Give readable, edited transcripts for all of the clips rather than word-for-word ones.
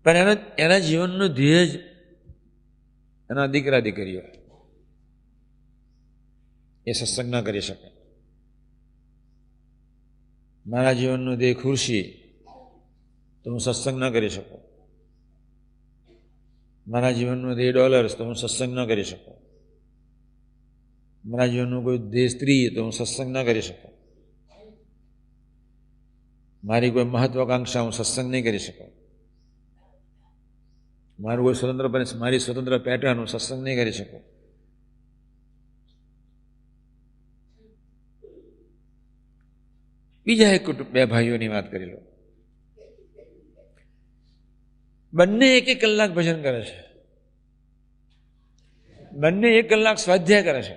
પણ એના જીવનનું ધ્યેય જ એના દીકરા દીકરીઓ એ સત્સંગ ના કરી શકે. મારા જીવનનું ધ્યેય ખુરશી, તો હું સત્સંગ ન કરી શકું. મારા જીવનનું ધ્યેય ડોલર્સ, તો હું સત્સંગ ન કરી શકું. મારા જીવનનું કોઈ ધ્યેય સ્ત્રી, તો હું સત્સંગ ન કરી શકું. મારી કોઈ મહત્વાકાંક્ષા, હું સત્સંગ નહીં કરી શકું. મારું કોઈ મારી સ્વતંત્ર પેટર્ન, હું સત્સંગ નહીં કરી શકું. બીજા એક બે ભાઈઓની વાત કરી લો. બંને 1-1 કલાક ભજન કરે છે, બંને 1 કલાક સ્વાધ્યાય કરે છે.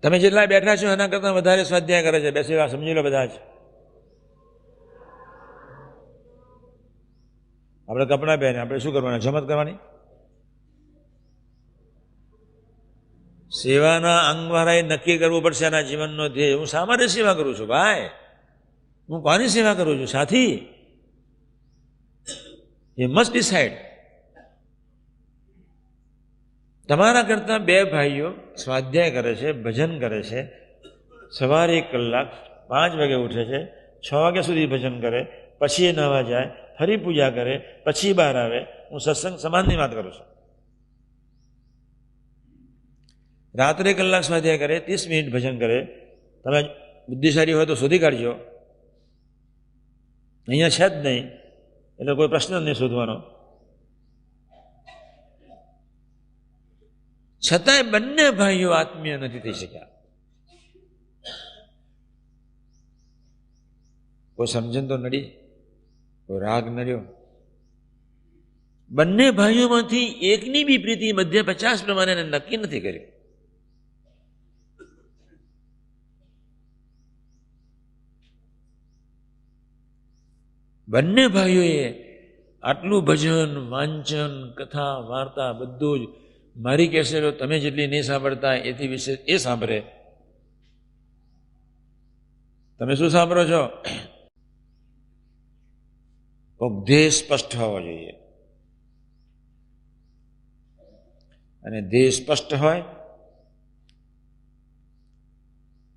તમે જેટલા બેઠા છો એના કરતા વધારે સ્વાધ્યાય કરે છે. બેસી સમજી લો બધા જ. આપણે કપડાં પહેરીને આપણે શું કરવાના? જમત કરવાની. સેવાના અંગવાળાએ નક્કી કરવું પડશે એના જીવનનો ધ્યેય. હું શા માટે સેવા કરું છું ભાઈ? હું કોની સેવા કરું છું સાથી? એ મસ્ટ ડિસાઇડ. તમારા કરતા 2 ભાઈઓ સ્વાધ્યાય કરે છે, ભજન કરે છે. સવારે 1 કલાક, 5 વાગે ઉઠે છે, 6 વાગ્યા સુધી ભજન કરે, પછી એ નહાવા જાય, ફરી પૂજા કરે, પછી બહાર આવે. હું સત્સંગ સમાનની વાત કરું છું. રાત્રે 1 કલાક સ્વાધ્યાય કરે, 30 મિનિટ ભજન કરે. તમે બુદ્ધિશાળી હોય તો શોધી કાઢજો. અહીંયા છે જ નહીં એટલે કોઈ પ્રશ્ન જ નહીં શોધવાનો. છતાંય બંને ભાઈઓ આત્મીય નથી થઈ શક્યા. કોઈ સમજણ તો નડી, કોઈ રાગ નડ્યો. બંને ભાઈઓમાંથી એકની બી પ્રીતિ મધ્ય 50 પ્રમાણે નક્કી નથી કર્યું. બંને ભાઈઓએ આટલું ભજન, વાંચન, કથા, વાર્તા બધું જ મારી કેસેટો તમે જેટલી નહીં સાંભળતા એથી વિશે એ સાંભળે. તમે શું સાંભળો છો? ધ્યેય સ્પષ્ટ હોવો જોઈએ. અને ધ્યેય સ્પષ્ટ હોય,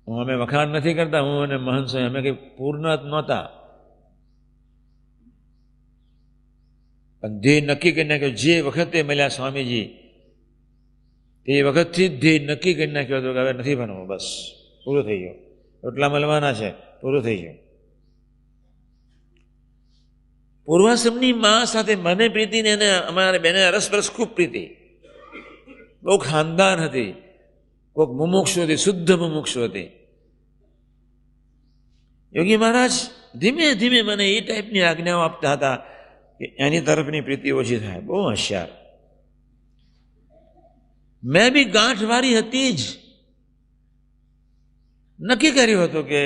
હું અમે વખાણ નથી કરતા, હું અને મહંત સ્વામી અમે કઈ પૂર્ણ નહોતા, પણ ધ્યેય નક્કી કરી નાખ્યો. જે વખતે મળ્યા સ્વામીજી તે વખતથી જ ધ્યેય નક્કી કરી નાખ્યો હતો કે હવે નથી ભણવું, બસ પૂરું થઈ ગયું. એટલા મળવાના છે, પૂરું થઈ ગયું. પૂર્વાશ્રમની મા સાથે મને પ્રીતિ ને એને અમારે બેને અરસપરસ ખૂબ પ્રીતિ. બહુ ખાનદાન હતી. કોઈક મુમુક્ષુ હતી, શુદ્ધ મુમુક્ષુ હતી. યોગી મહારાજ ધીમે ધીમે મને એ ટાઈપની આજ્ઞાઓ આપતા હતા કે એની તરફની પ્રીતિ ઓછી થાય. બહુ હોશિયાર. મેં બી ગાંઠવાળી હતી જ. નક્કી કર્યું હતું કે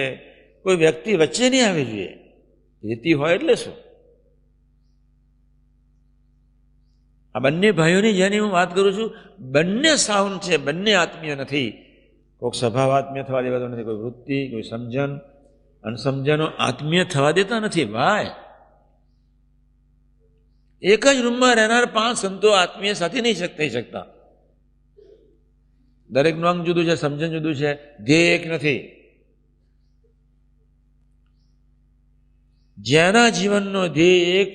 કોઈ વ્યક્તિ વચ્ચે નહીં આવી જોઈએ. પ્રીતિ હોય એટલે શું? આ બંને ભાઈઓની જેની હું વાત કરું છું, બંને સાઉન્ડ છે, બંને આત્મીય નથી. કોઈક સ્વભાવ આત્મીય થવા દેવાતો નથી, કોઈ વૃત્તિ, કોઈ સમજણ, અનસમજણો આત્મીય થવા દેતા નથી ભાઈ. એક જ રૂમમાં રહેનાર 5 સંતો આત્મીય સાથે નહીં થઈ શકતા. દરેકનું અંગ જુદું છે, સમજણ જુદું છે, ધ્યેય એક નથી. જેના જીવનનો ધ્યેય એક,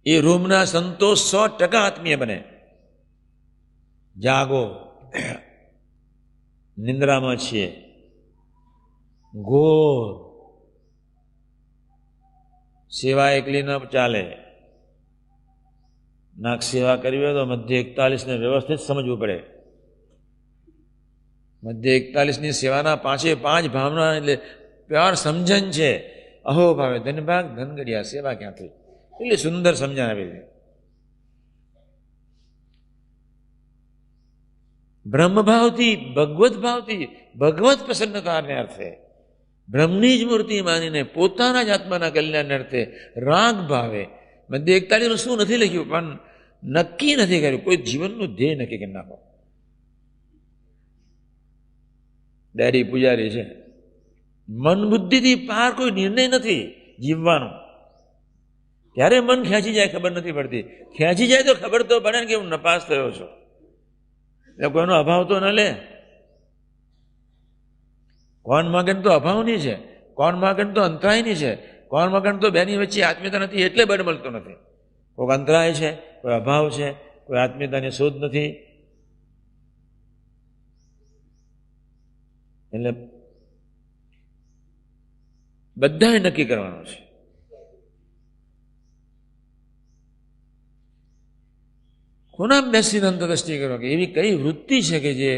એ રૂમના સંતો 100% આત્મીય બને. જાગો, નિંદ્રામાં છીએ, ઘોર સેવા એકલી ન ચાલે. નાક સેવા કરવી હોય તો મધ્ય 41 ને વ્યવસ્થિત સમજવું પડે. મધ્ય 41 ની સેવાના 5 ભાવના એટલે પ્યોર સમજણ છે. અહો ભાવે ધનભાગ ધનગડિયા સેવા ક્યાંથી, એટલે સુંદર સમજણ આપી છે. બ્રહ્મભાવથી, ભગવત ભાવથી, ભગવત પ્રસન્નતાને અર્થે, બ્રહ્મની જ મૂર્તિ માનીને પોતાના જ આત્માના કલ્યાણને અર્થે રાગ ભાવે. મધ્ય 41 શું નથી લખ્યું, પણ નક્કી નથી કર્યું. કોઈ જીવનનું ધ્યેય નક્કી કરી નાખો. ડેડી પૂજારી છે, મન બુદ્ધિથી પાર કોઈ નિર્ણય નથી જીવવાનો. ત્યારે મન ખેંચી જાય ખબર નથી પડતી, ખેંચી જાય તો ખબર તો પડે ને કે હું નપાસ થયો છું. એટલે કોઈનો અભાવ તો ન લે. કોણ મગન તો અભાવની છે, કોણ મગન તો અંતરાયની છે, કોણ મગન તો બેની વચ્ચે આત્મીયતા નથી એટલે બળ મળતો નથી. કોઈક અંતરાય છે, કોઈ અભાવ છે, કોઈ આત્મીયતાની શોધ નથી. એટલે બધાએ નક્કી કરવાનું છે. ખૂણામાં બેસીને અંતરદ્રષ્ટિ કરો કે એવી કઈ વૃત્તિ છે કે જે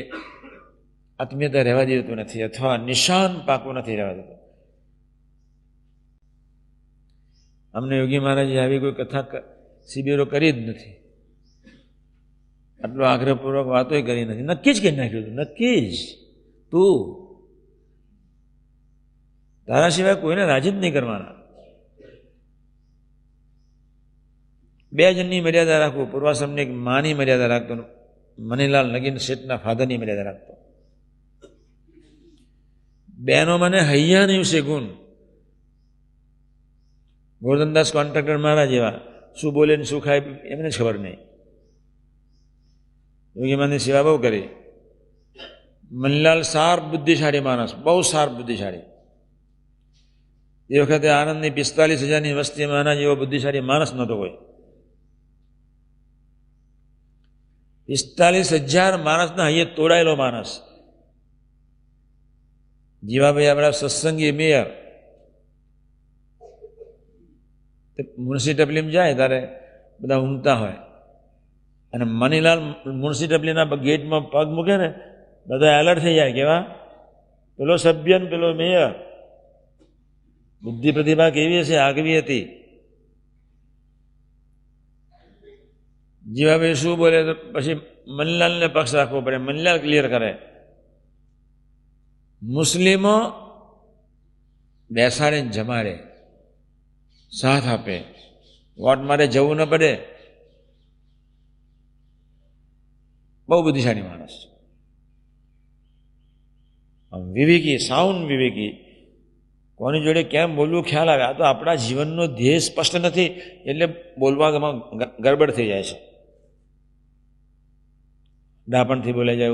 આત્મીયતા રહેવા દેતું નથી અથવા નિશાન પાકું નથી રહેવા દેતું. અમને યોગી મહારાજે આવી કોઈ કથા શિબિરો કરી જ નથી, આટલો આગ્રહપૂર્વક વાતો કરી નથી. નક્કી જ કરી નાખ્યું હતું, નક્કી જ તું તારા સિવાય કોઈને રાજી જ નહીં કરવાના. 2 જણની મર્યાદા રાખવું. પૂર્વાશ્રમની એક માની મર્યાદા રાખતો, મનીલાલ નગીન શેઠના ફાધરની મર્યાદા રાખતો. બેનો મને હૈયા નહીં છે ગુણ. ગોરધનદાસ કોન્ટ્રાક્ટર મારા જેવા, શું બોલે ને શું ખાય એમને જ ખબર નહીં. યોગી માની સેવા બહુ કરી. મનીલાલ શાર્પ બુદ્ધિશાળી માણસ, બહુ શાર્પ બુદ્ધિશાળી. એ વખતે આનંદની 45,000ની વસ્તીમાં આના જેવો બુદ્ધિશાળી માણસ નહોતો કોઈ. 45,000 માણસના હૈયે તોડાયેલો માણસ. જીવાભાઈ આપણા સત્સંગી મેયર, મુનશી ટપલીમાં જાય ત્યારે બધા ઊંઘતા હોય અને મનીલાલ મુનશી ટપલીના ગેટમાં પગ મૂકે ને બધા એલર્ટ થઈ જાય. કેવા? પેલો સભ્ય ને પેલો મેયર. બુદ્ધિ પ્રતિભા કેવી હશે, આગવી હતી. જીવાભાઈ શું બોલે તો પછી મનીલાલને પક્ષ રાખવો પડે, મનીલાલ ક્લિયર કરે. મુસ્લિમો બેસાડીને જમાડે, સાથ આપે, વોટ મારે જવું ન પડે. બહુ બુદ્ધિશાળી માણસ, વિવેકી, સાઉન્ડ વિવેકી. કોની જોડે કેમ બોલવું ખ્યાલ આવે. આ તો આપણા જીવનનો ધ્યેય સ્પષ્ટ નથી એટલે બોલવામાં ગડબડ થઈ જાય છે. ડાપણથી બોલાઈ જાય,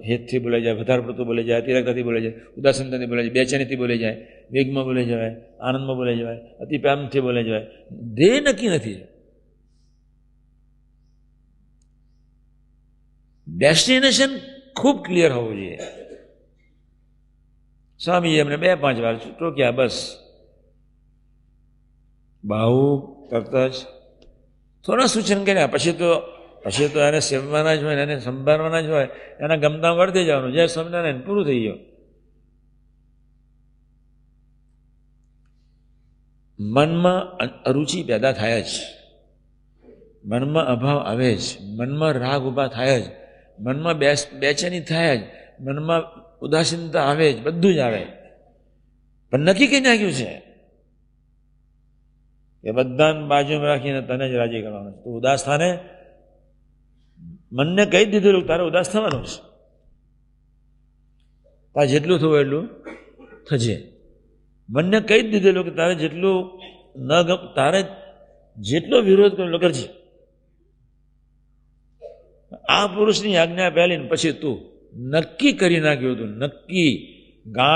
હેતથી બોલાઈ જાય, વધારે પડતું બોલાઈ જાય, અતિરક્તથી બોલાઈ જાય, ઉદાસીનતાથી બોલાઈ જાય, બેચેનીથી બોલાઈ જાય, વેગમાં બોલાઈ જવાય, આનંદમાં બોલાઈ જવાય, અતિ પ્રેમથી બોલાઈ જવાય. ધ્યેય નક્કી નથી. ડેસ્ટિનેશન ખૂબ ક્લિયર હોવું જોઈએ. સ્વામીએ એમને 2-5 વાર ટોક્યા, બસ. બાહુ તરત જ થોડા સૂચન કર્યા, પછી તો એને સેવવાના જ હોય, એને સંભાળવાના જ હોય, એના ગમતા વર્તી જવાનું. જય સ્વામિનારાયણ, પૂરું થઈ ગયું. મનમાં અરુચિ પેદા થાય જ, મનમાં અભાવ આવે જ, મનમાં રાગ ઊભા થાય જ, મનમાં બેચેની થાય જ, મનમાં ઉદાસીનતા આવે જ, બધું જ આવે. પણ નક્કી કઈ નાખ્યું છે કે બધાને બાજુમાં રાખીને તને જ રાજી કરવાનું. તું ઉદાસ થાને, મનને કહી દીધેલું તારે ઉદાસ થવાનું છે. તારે જેટલું થવું એટલું થજે. મનને કહી દીધેલું કે તારે જેટલું ન ગમ, તારે જેટલો વિરોધ કરેલો કરજે. આ પુરુષની આજ્ઞા પહેલી ને પછી તું નક્કી કરી નાખ્યું હતું, નક્કી ગાંઠ